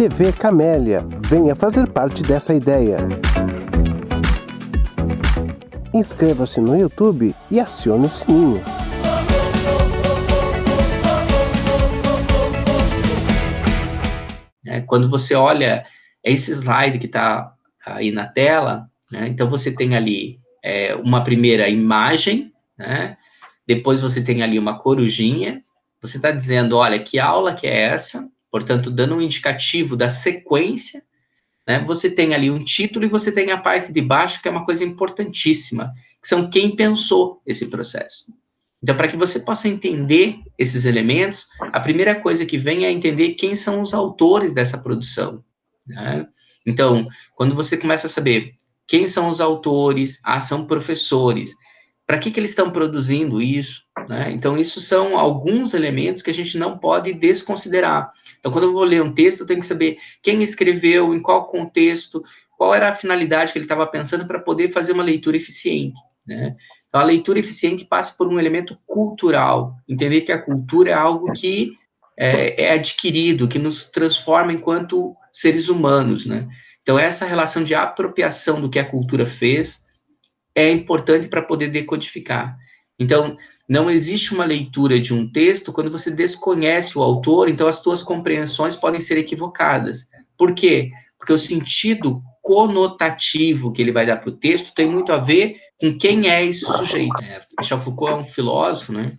TV Camélia. Venha fazer parte dessa ideia. Inscreva-se no YouTube e acione o sininho. Quando você olha esse slide que está aí na tela, né, então você tem ali uma primeira imagem, né, depois você tem ali uma corujinha, você está dizendo, olha, que aula que é essa? Portanto, dando um indicativo da sequência, né, você tem ali um título e você tem a parte de baixo, que é uma coisa importantíssima, que são quem pensou esse processo. Então, para que você possa entender esses elementos, a primeira coisa que vem é entender quem são os autores dessa produção, né? Então, quando você começa a saber quem são os autores, são professores, para que eles estão produzindo isso, né? Então, isso são alguns elementos que a gente não pode desconsiderar. Então, quando eu vou ler um texto, eu tenho que saber quem escreveu, em qual contexto, qual era a finalidade que ele estava pensando para poder fazer uma leitura eficiente, né? Então, a leitura eficiente passa por um elemento cultural, entender que a cultura é algo que é adquirido, que nos transforma enquanto seres humanos, né? Então, essa relação de apropriação do que a cultura fez é importante para poder decodificar. Então, não existe uma leitura de um texto quando você desconhece o autor, então as tuas compreensões podem ser equivocadas. Por quê? Porque o sentido conotativo que ele vai dar para o texto tem muito a ver com quem é esse sujeito. Michel Foucault é um filósofo, né,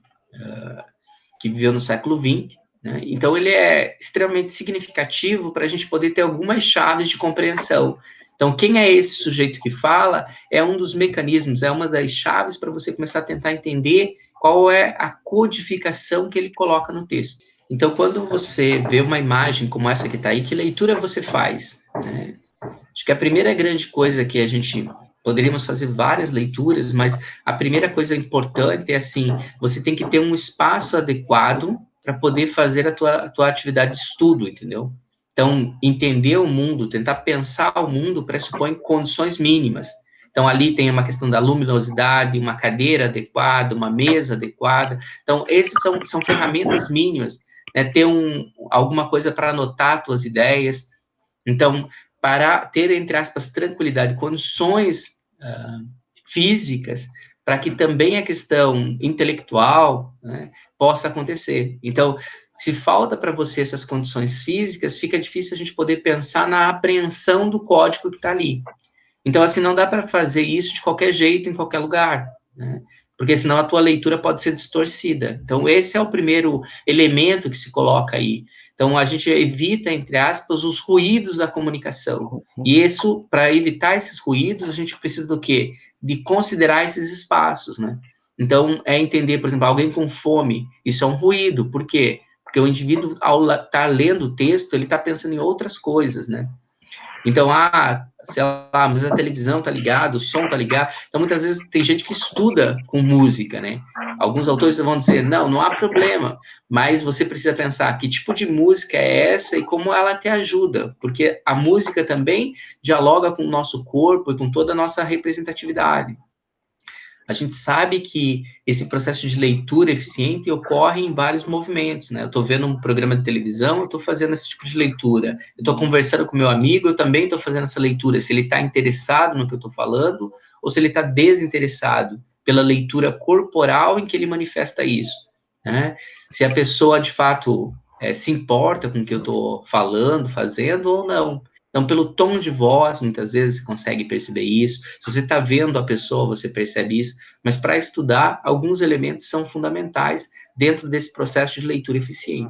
que viveu no século XX, né, então ele é extremamente significativo para a gente poder ter algumas chaves de compreensão. Então, quem é esse sujeito que fala é um dos mecanismos, é uma das chaves para você começar a tentar entender qual é a codificação que ele coloca no texto. Então, quando você vê uma imagem como essa que está aí, que leitura você faz, né? Acho que a primeira grande coisa que a gente poderíamos fazer várias leituras, mas a primeira coisa importante é assim, você tem que ter um espaço adequado para poder fazer a tua atividade de estudo, entendeu? Então, entender o mundo, tentar pensar o mundo pressupõe condições mínimas. Então, ali tem uma questão da luminosidade, uma cadeira adequada, uma mesa adequada. Então, esses são ferramentas mínimas, né? Ter alguma coisa para anotar suas ideias. Então, para ter, entre aspas, tranquilidade, condições físicas, para que também a questão intelectual, né, possa acontecer. Então, se falta para você essas condições físicas, fica difícil a gente poder pensar na apreensão do código que está ali. Então, assim, não dá para fazer isso de qualquer jeito, em qualquer lugar, né? Porque senão a tua leitura pode ser distorcida. Então, esse é o primeiro elemento que se coloca aí. Então, a gente evita, entre aspas, os ruídos da comunicação. E isso, para evitar esses ruídos, a gente precisa do quê? De considerar esses espaços, né? Então, é entender, por exemplo, alguém com fome, isso é um ruído. Por quê? Porque o indivíduo, ao estar lendo o texto, ele está pensando em outras coisas, né? Então, sei lá, mas a televisão tá ligada, o som tá ligado. Então, muitas vezes tem gente que estuda com música, né? Alguns autores vão dizer, não há problema, mas você precisa pensar que tipo de música é essa e como ela te ajuda, porque a música também dialoga com o nosso corpo e com toda a nossa representatividade. A gente sabe que esse processo de leitura eficiente ocorre em vários movimentos, né? Eu estou vendo um programa de televisão, eu estou fazendo esse tipo de leitura. Eu estou conversando com meu amigo, eu também estou fazendo essa leitura. Se ele está interessado no que eu estou falando, ou se ele está desinteressado pela leitura corporal em que ele manifesta isso, né? Se a pessoa, de fato, se importa com o que eu estou falando, fazendo ou não. Então, pelo tom de voz, muitas vezes você consegue perceber isso. Se você está vendo a pessoa, você percebe isso. Mas para estudar, alguns elementos são fundamentais dentro desse processo de leitura eficiente.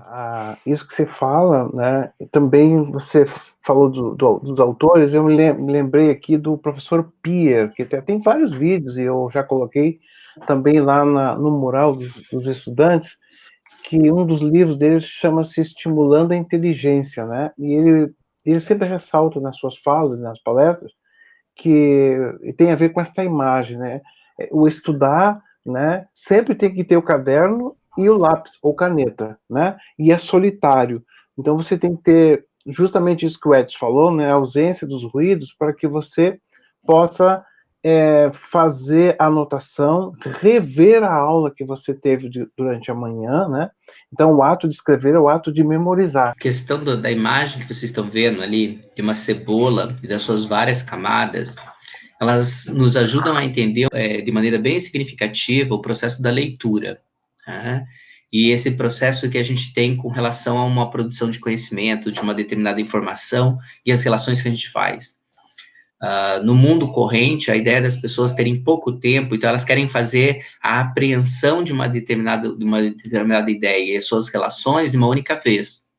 Isso que você fala, né? Também você falou dos autores. Eu me lembrei aqui do professor Pierre, que tem vários vídeos e eu já coloquei também lá no mural dos estudantes, que um dos livros dele chama-se Estimulando a Inteligência, né? E ele sempre ressalta nas suas falas, nas palestras, que tem a ver com essa imagem, né? O estudar, né, sempre tem que ter o caderno e o lápis ou caneta, né? E é solitário. Então você tem que ter justamente isso que o Edson falou, né? A ausência dos ruídos para que você possa fazer anotação, rever a aula que você teve durante a manhã, né? Então, o ato de escrever é o ato de memorizar. A questão da imagem que vocês estão vendo ali, de uma cebola e das suas várias camadas, elas nos ajudam a entender de maneira bem significativa o processo da leitura, né? E esse processo que a gente tem com relação a uma produção de conhecimento, de uma determinada informação e as relações que a gente faz. No mundo corrente, a ideia das pessoas terem pouco tempo, então elas querem fazer a apreensão de uma determinada ideia e as suas relações de uma única vez.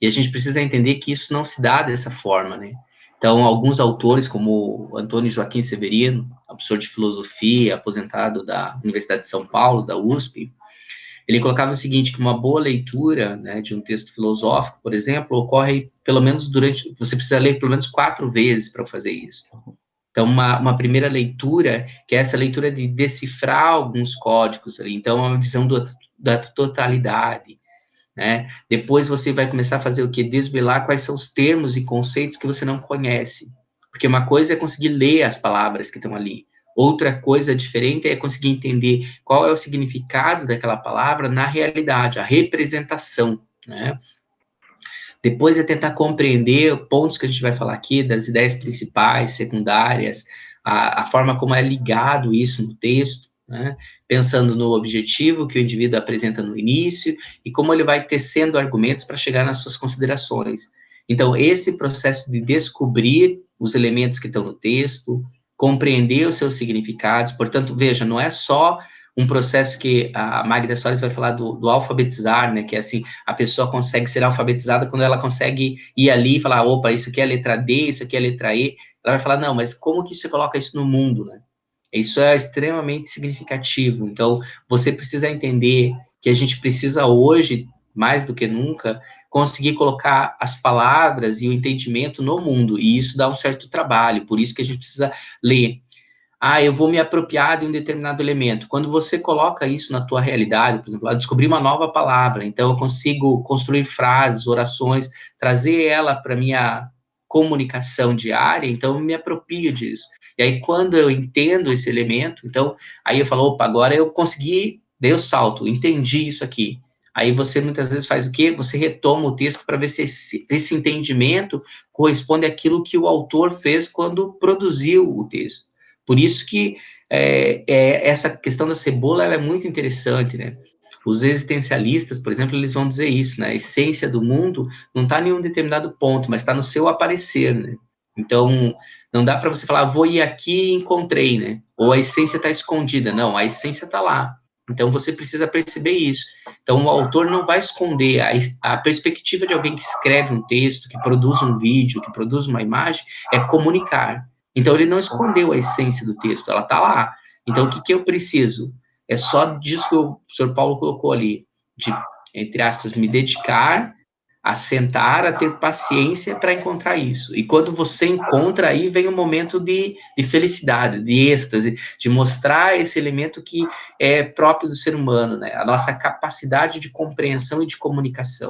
E a gente precisa entender que isso não se dá dessa forma, né? Então, alguns autores, como Antônio Joaquim Severino, professor de filosofia, aposentado da Universidade de São Paulo, da USP, ele colocava o seguinte, que uma boa leitura, né, de um texto filosófico, por exemplo, ocorre pelo menos você precisa ler pelo menos 4 vezes para fazer isso. Então, uma primeira leitura, que é essa leitura de decifrar alguns códigos ali, então, uma visão da totalidade, né? Depois você vai começar a fazer o quê? Desvelar quais são os termos e conceitos que você não conhece. Porque uma coisa é conseguir ler as palavras que estão ali. Outra coisa diferente é conseguir entender qual é o significado daquela palavra na realidade, a representação, né? Depois é tentar compreender pontos que a gente vai falar aqui, das ideias principais, secundárias, a forma como é ligado isso no texto, né? Pensando no objetivo que o indivíduo apresenta no início e como ele vai tecendo argumentos para chegar nas suas considerações. Então, esse processo de descobrir os elementos que estão no texto, compreender os seus significados, portanto, veja, não é só um processo que a Magda Soares vai falar do alfabetizar, né, que é assim, a pessoa consegue ser alfabetizada quando ela consegue ir ali e falar, opa, isso aqui é a letra D, isso aqui é a letra E, ela vai falar, não, mas como que você coloca isso no mundo, né? Isso é extremamente significativo, então você precisa entender que a gente precisa hoje, mais do que nunca, conseguir colocar as palavras e o entendimento no mundo, e isso dá um certo trabalho, por isso que a gente precisa ler. Eu vou me apropriar de um determinado elemento. Quando você coloca isso na tua realidade, por exemplo, eu descobri uma nova palavra, então eu consigo construir frases, orações, trazer ela para minha comunicação diária, então eu me aproprio disso. E aí, quando eu entendo esse elemento, então, aí eu falo, opa, agora eu consegui, dei o salto, entendi isso aqui. Aí você muitas vezes faz o quê? Você retoma o texto para ver se esse entendimento corresponde àquilo que o autor fez quando produziu o texto. Por isso que essa questão da cebola ela é muito interessante, né? Os existencialistas, por exemplo, eles vão dizer isso, né? A essência do mundo não está em um determinado ponto, mas está no seu aparecer, né? Então, não dá para você falar, vou ir aqui e encontrei, né? Ou a essência está escondida. Não, a essência está lá. Então, você precisa perceber isso. Então, o autor não vai esconder a perspectiva de alguém que escreve um texto, que produz um vídeo, que produz uma imagem, é comunicar. Então, ele não escondeu a essência do texto, ela está lá. Então, o que eu preciso? É só disso que o senhor Paulo colocou ali, de, entre aspas, me dedicar, a sentar, a ter paciência para encontrar isso. E quando você encontra, aí vem um momento de felicidade, de êxtase, de mostrar esse elemento que é próprio do ser humano, né? A nossa capacidade de compreensão e de comunicação.